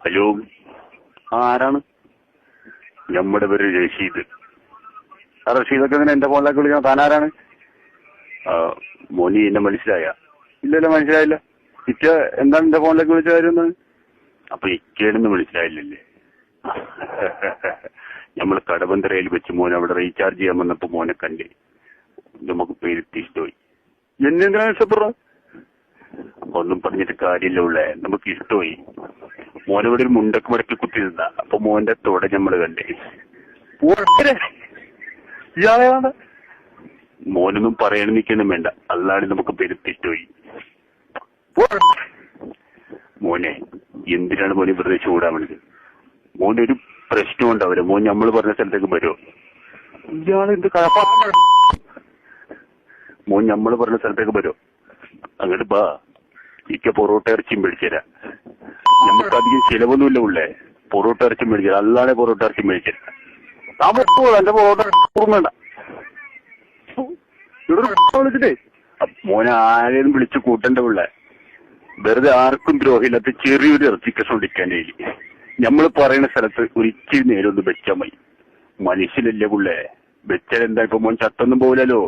Hello, ആരാണ്? നമ്മുടെ പേര് റഷീദ്. ആ റഷീദൊക്കെ ഇങ്ങനെ എന്റെ ഫോണിലേക്ക് വിളിക്കണം. താനാരാണ്? മോനി എന്നെ മനസ്സിലായ? ഇല്ലല്ലോ, മനസ്സിലായില്ല. ഇക്ക എന്താണ് എന്റെ ഫോണിലേക്ക് വിളിച്ച കാര്യം? അപ്പൊ ഇക്കേടെന്ന് മനസ്സിലായില്ലല്ലേ? നമ്മള് കടബന്തരയിൽ വെച്ച് മോനെ അവിടെ റീചാർജ് ചെയ്യാൻ വന്നപ്പോ മോനെ കണ്ടേ, നമുക്ക് പേരുത്തി ഇഷ്ടമായി. എന്നെന്തിനാ ഇഷ്ടപ്പെടുക? ഒന്നും പറഞ്ഞിട്ട് കാര്യമില്ല ഉള്ളേ, നമുക്ക് ഇഷ്ടമായി. മോനവിടെ ഒരു മുണ്ടക്ക് മടക്കി കുത്തിയിരുന്ന അപ്പൊ മോന്റെ തോടെ നമ്മള് കണ്ടേ. ഇയാളെ മോനൊന്നും പറയാനും നിൽക്കാനും വേണ്ട, അല്ലാതെ നമുക്ക് പെരുത്തി ഇഷ്ടമായി. മോനെ എന്തിനാണ് മോനെ വെറുതെ ചൂടാൻ വേണ്ടത്? മോന്റെ ഒരു പ്രശ്നം ഉണ്ടാവില്ല. മോൻ നമ്മള് പറഞ്ഞ സ്ഥലത്തേക്ക് വരുമോ? ഇയാള് എന്ത് കഴപ്പാ? മോൻ നമ്മള് പറഞ്ഞ സ്ഥലത്തേക്ക് വരുമോ? അങ്ങോട്ട് ബാ, ഇക്ക പൊറോട്ട ഇറച്ചിയും മേടിച്ചരാ. നമുക്ക് അധികം ചിലവൊന്നുമില്ല ഉള്ളേ. പൊറോട്ട ഇറച്ചി മേടിച്ചത് അല്ലാതെ പൊറോട്ട ഇറച്ചി മേടിച്ചത്. എന്റെ പൊറോട്ട വേണ്ട. വിളിച്ചിട്ടേ മോനെ ആരെയും വിളിച്ച് കൂട്ടണ്ട ഉള്ളേ. വെറുതെ ആർക്കും ദ്രോഹമില്ലാത്ത ചെറിയൊരു ഇറച്ചിക്കസം ഒടിക്കാനേ. നമ്മൾ പറയുന്ന സ്ഥലത്ത് ഒരു ഇച്ചിരി നേരം ഒന്ന് വെച്ചാൽ മതി. മനുഷ്യനല്ലേ പുള്ളേ, വെച്ചാൽ എന്താ? ഇപ്പൊ മോൻ ചത്തൊന്നും പോവില്ലല്ലോ.